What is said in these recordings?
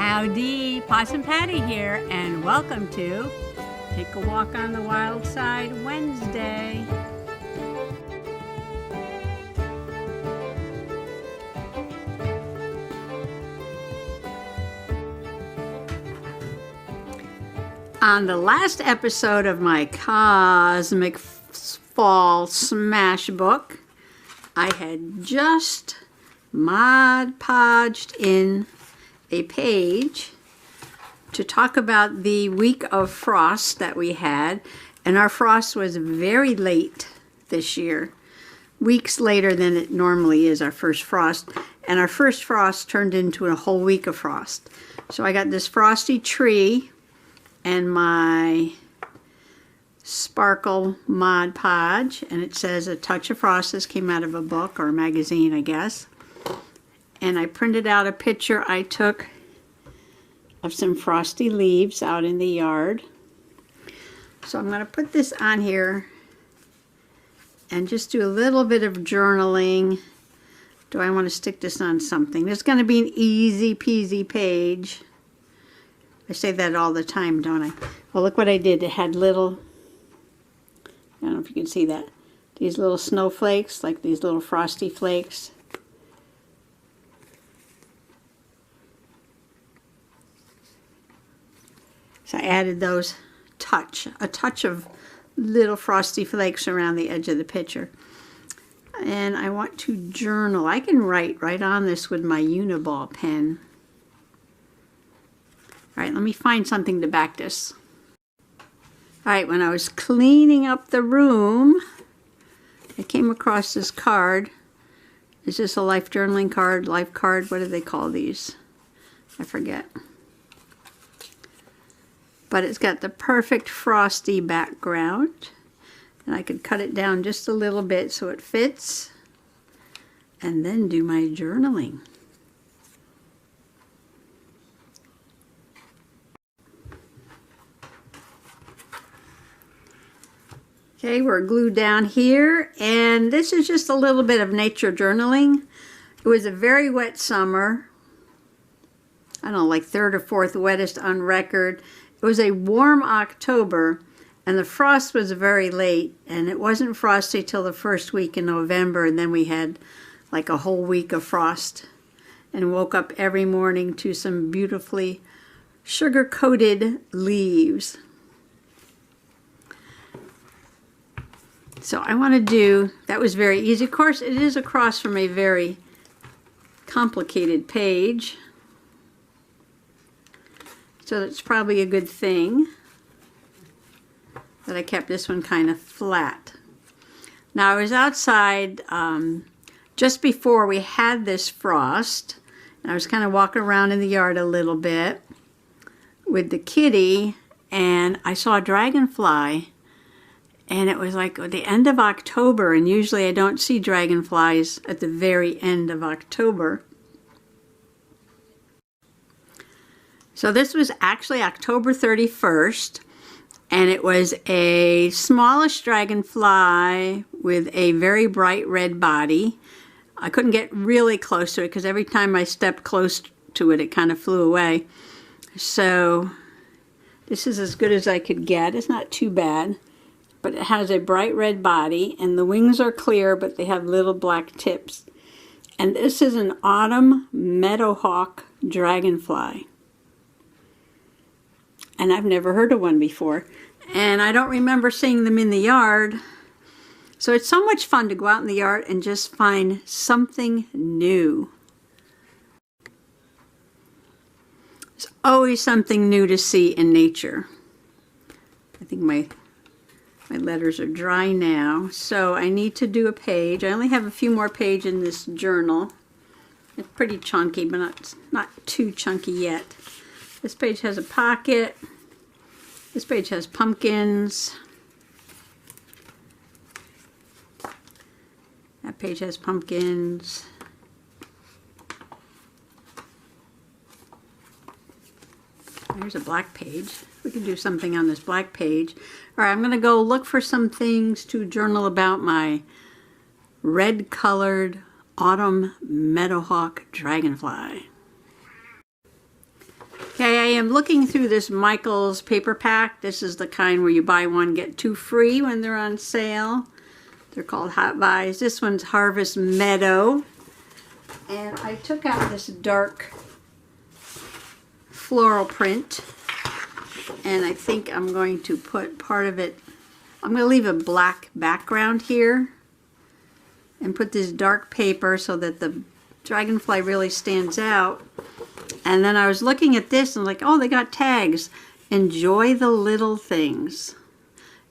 Howdy, Possum Patty here, and welcome to Take a Walk on the Wild Side Wednesday. On the last episode of my Cosmic Fall Smash book, I had just Mod Podged in a page to talk about the week of frost that we had, and our frost was very late this year, weeks later than it normally is, our first frost, and our first frost turned into a whole week of frost. So I got this frosty tree and my sparkle Mod Podge, and it says A Touch of Frost. This came out of a book or a magazine, I guess. And I printed out a picture I took of some frosty leaves out in the yard. So I'm going to put this on here and just do a little bit of journaling. Do I want to stick this on something? There's going to be an easy peasy page. I say that all the time, don't I? Well, look what I did. It had little, I don't know if you can see that, these little snowflakes, like these little frosty flakes. So I added those a touch of little frosty flakes around the edge of the picture. And I want to journal. I can write right on this with my Uniball pen. All right, let me find something to back this. All right, when I was cleaning up the room, I came across this card. Is this a life journaling card, life card? What do they call these? I forget. But it's got the perfect frosty background, and I could cut it down just a little bit so it fits, and then do my journaling. Okay, we're glued down here, and this is just a little bit of nature journaling. It was a very wet summer. I don't know, like third or fourth wettest on record. It was a warm October, and the frost was very late, and it wasn't frosty till the first week in November, and then we had like a whole week of frost, and woke up every morning to some beautifully sugar-coated leaves. So I want to do, that was very easy. Of course, it is across from a very complicated page. So that's probably a good thing that I kept this one kind of flat. Now I was outside just before we had this frost, and I was kind of walking around in the yard a little bit with the kitty, and I saw a dragonfly, and it was like the end of October, and usually I don't see dragonflies at the very end of October. So this was actually October 31st, and it was a smallish dragonfly with a very bright red body. I couldn't get really close to it because every time I stepped close to it, it kind of flew away. So this is as good as I could get. It's not too bad, but it has a bright red body, and the wings are clear, but they have little black tips. And this is an autumn meadowhawk dragonfly. And I've never heard of one before. And I don't remember seeing them in the yard. So it's so much fun to go out in the yard and just find something new. There's always something new to see in nature. I think my letters are dry now. So I need to do a page. I only have a few more pages in this journal. It's pretty chunky, but not too chunky yet. This page has a pocket. This page has pumpkins. That page has pumpkins. There's a black page. We can do something on this black page. All right, I'm going to go look for some things to journal about my red-colored autumn meadowhawk dragonfly. am looking through this Michael's paper pack. This is the kind where you buy one, get two free when they're on sale. They're called Hot Buys. This one's Harvest Meadow. And I took out this dark floral print. And I think I'm going to put part of it, I'm going to leave a black background here. And put this dark paper so that the dragonfly really stands out. And then I was looking at this and like, oh, they got tags. Enjoy the little things.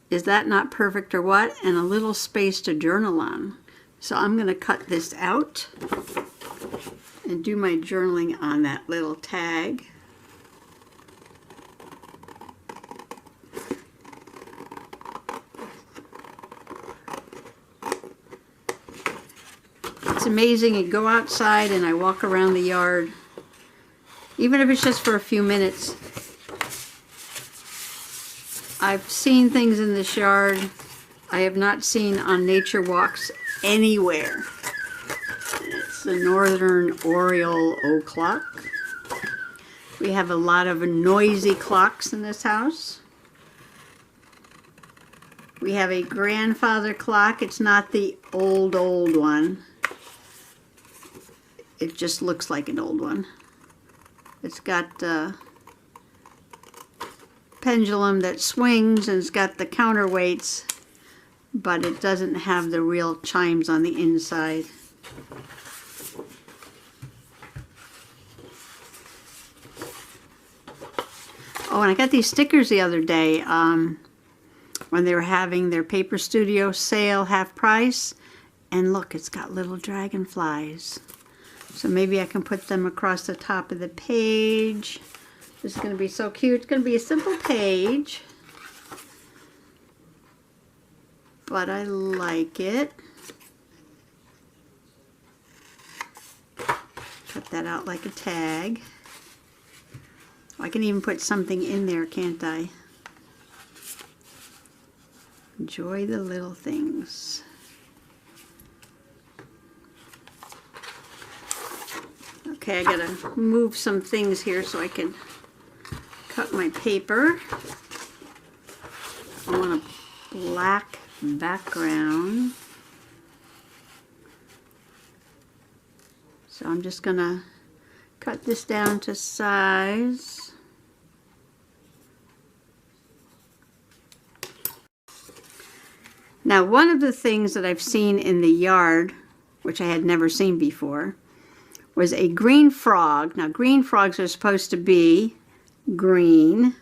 Is that not perfect or what? And a little space to journal on. So I'm going to cut this out and do my journaling on that little tag. It's amazing. You go outside and I walk around the yard, even if it's just for a few minutes. I've seen things in this yard I have not seen on nature walks anywhere. It's the Northern Oriole Oak Clock. We have a lot of noisy clocks in this house. We have a grandfather clock. It's not the old one. It just looks like an old one. It's got a pendulum that swings and it's got the counterweights, but it doesn't have the real chimes on the inside. Oh, and I got these stickers the other day when they were having their paper studio sale half price. And look, it's got little dragonflies. So maybe I can put them across the top of the page. This is going to be so cute. It's going to be a simple page, but I like it. Cut that out like a tag. I can even put something in there, can't I? Enjoy the little things. Okay, I gotta move some things here so I can cut my paper. I want a black background. So I'm just gonna cut this down to size. Now, one of the things that I've seen in the yard, which I had never seen before, was a green frog. Now, green frogs are supposed to be green,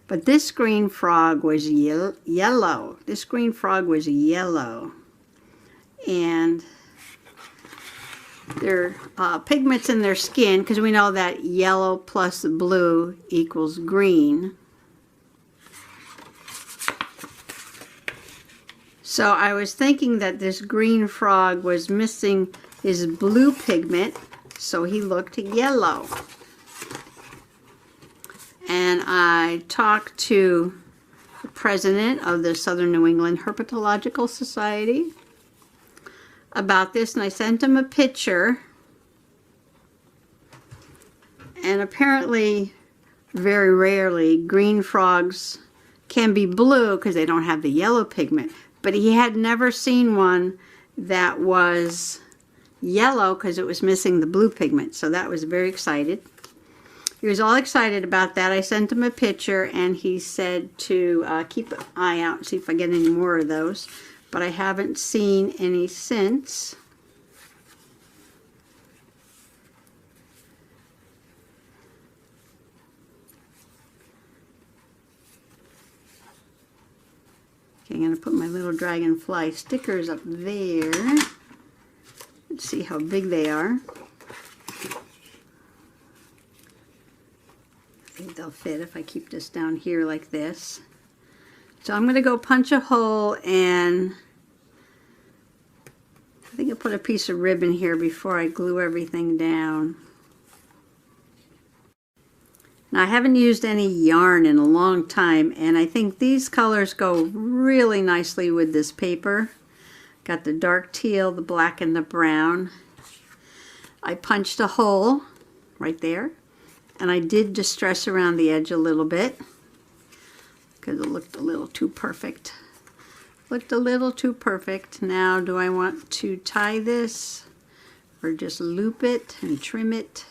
but this green frog was yellow. This green frog was yellow. And their pigments in their skin, because we know that yellow plus blue equals green. So I was thinking that this green frog was missing his blue pigment, so he looked yellow. And I talked to the president of the Southern New England Herpetological Society about this, and I sent him a picture. And apparently, very rarely, green frogs can be blue because they don't have the yellow pigment. But he had never seen one that was yellow because it was missing the blue pigment. So that was very excited. He was all excited about that. I sent him a picture and he said to keep an eye out and see if I get any more of those. But I haven't seen any since. Okay, I'm going to put my little dragonfly stickers up there. Let's see how big they are. I think they'll fit if I keep this down here like this. So I'm going to go punch a hole, and I think I'll put a piece of ribbon here before I glue everything down. Now, I haven't used any yarn in a long time, and I think these colors go really nicely with this paper. Got the dark teal, the black, and the brown. I punched a hole right there, And I did distress around the edge a little bit because it looked a little too perfect. Looked a little too perfect. Now, do I want to tie this or just loop it and trim it?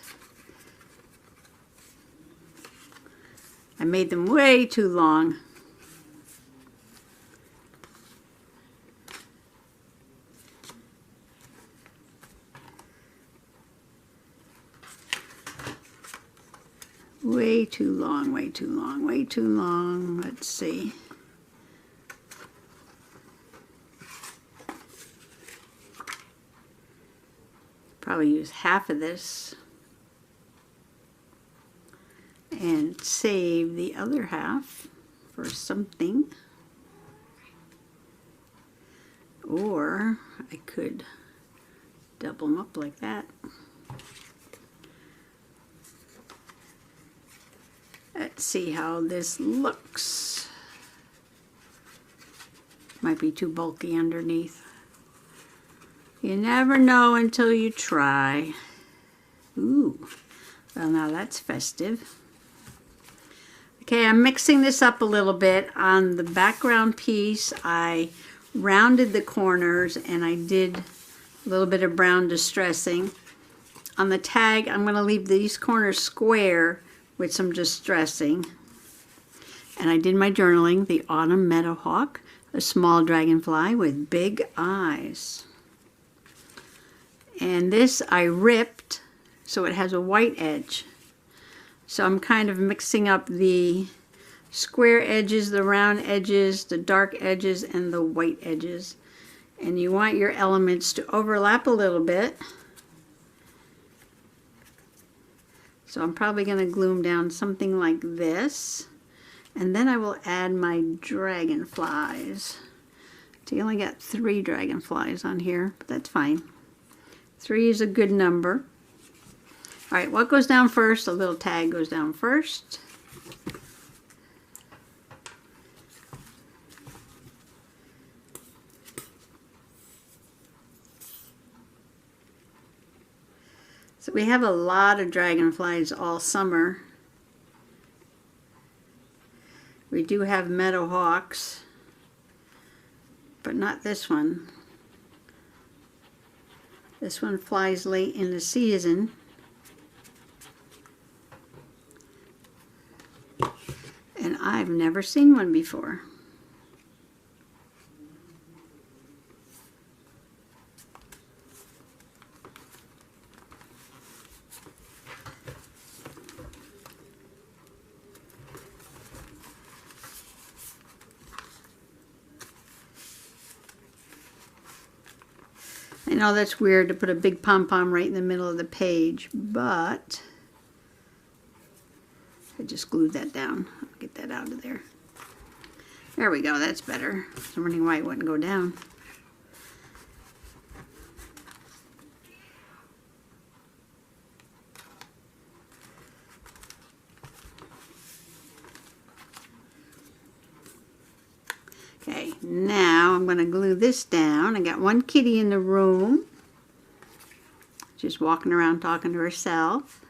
I made them way too long. Way too long, way too long, way too long. Let's see. Probably use half of this and save the other half for something. Or I could double them up like that. Let's see how this looks. Might be too bulky underneath. You never know until you try. Ooh, well now that's festive. Okay, I'm mixing this up a little bit. On the background piece, I rounded the corners and I did a little bit of brown distressing. On the tag, I'm going to leave these corners square with some distressing. And I did my journaling, the autumn meadowhawk, a small dragonfly with big eyes. And this I ripped so it has a white edge. So I'm kind of mixing up the square edges, the round edges, the dark edges, and the white edges. And you want your elements to overlap a little bit. So I'm probably going to glue them down something like this. And then I will add my dragonflies. So you only got 3 dragonflies on here, but that's fine. 3 is a good number. All right, what goes down first? A little tag goes down first. So we have a lot of dragonflies all summer. We do have meadowhawks, but not this one. This one flies late in the season. And I've never seen one before. I know that's weird to put a big pom-pom right in the middle of the page, but I just glued that down. I'll get that out of there. There we go, that's better. I was wondering why it wouldn't go down. Okay, now I'm going to glue this down. I got one kitty in the room, just walking around talking to herself.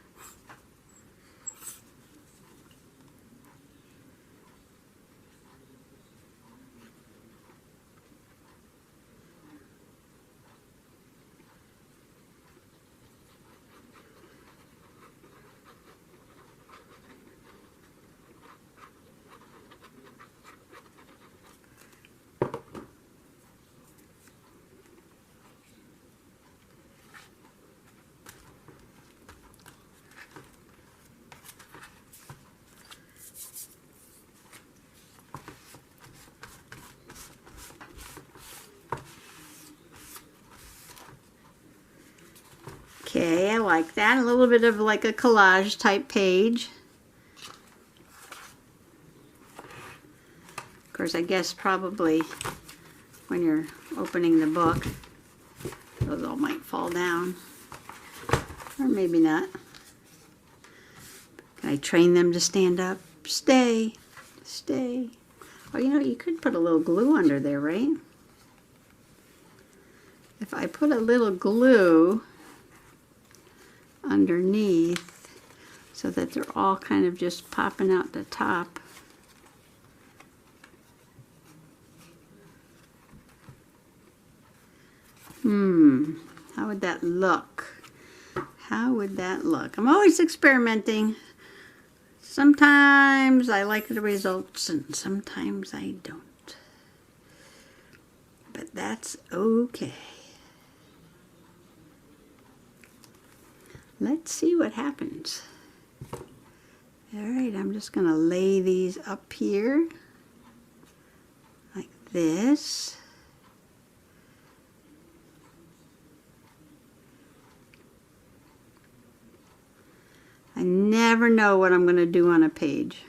Okay, I like that. A little bit of like a collage type page. Of course, I guess probably when you're opening the book, those all might fall down. Or maybe not. Can I train them to stand up? Stay. Stay. Oh, you know, you could put a little glue under there, right? If I put a little glue underneath, so that they're all kind of just popping out the top. How would that look? How would that look? I'm always experimenting. Sometimes I like the results and sometimes I don't. But that's okay. Let's see what happens. Alright, I'm just going to lay these up here like this. I never know what I'm going to do on a page.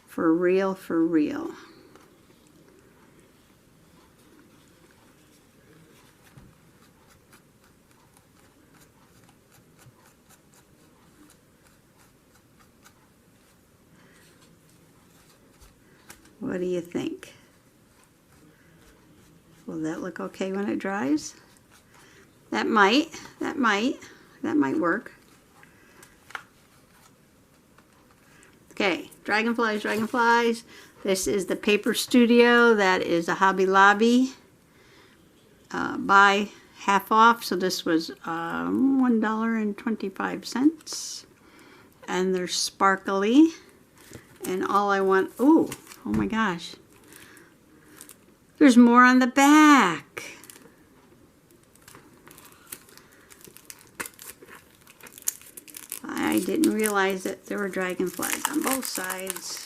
For real, for real. What do you think? Will that look okay when it dries? That might work. Okay, dragonflies, dragonflies. This is the Paper Studio. That is a Hobby Lobby. Buy half off. So this was $1.25. And they're sparkly. And all I want, oh my gosh. There's more on the back. I didn't realize that there were dragonflies on both sides.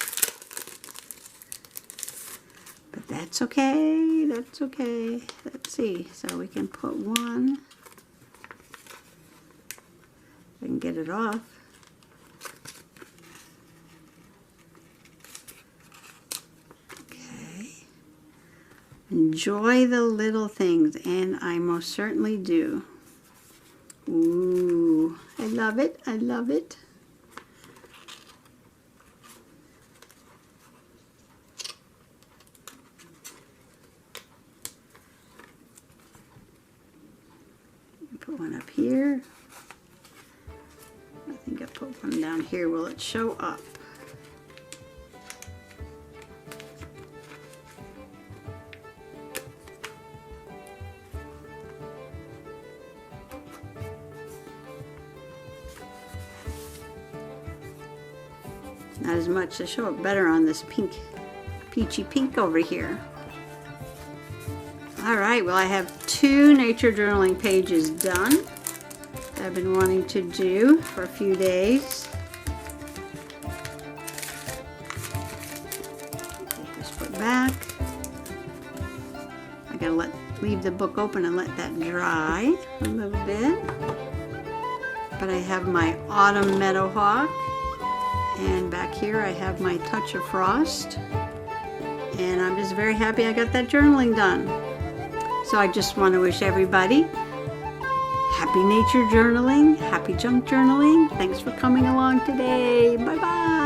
But that's okay, that's okay. Let's see, so we can put one. I can get it off. Okay. Enjoy the little things, and I most certainly do. Ooh, I love it, I love it. Put one up here. I think I put one down here. Will it show up? Not as much to show up better on this pink, peachy pink over here. Alright, well I have 2 nature journaling pages done that I've been wanting to do for a few days. Take this book back. I gotta leave the book open and let that dry a little bit. But I have my Autumn Meadowhawk. And back here I have my Touch of Frost. And I'm just very happy I got that journaling done. So I just want to wish everybody happy nature journaling, happy junk journaling. Thanks for coming along today. Bye-bye.